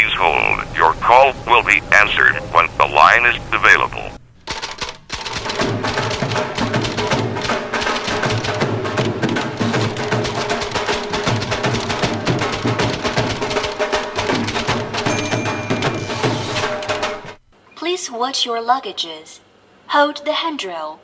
Please hold. Your call will be answered when the line is available. Please watch your luggages. Hold the handrail.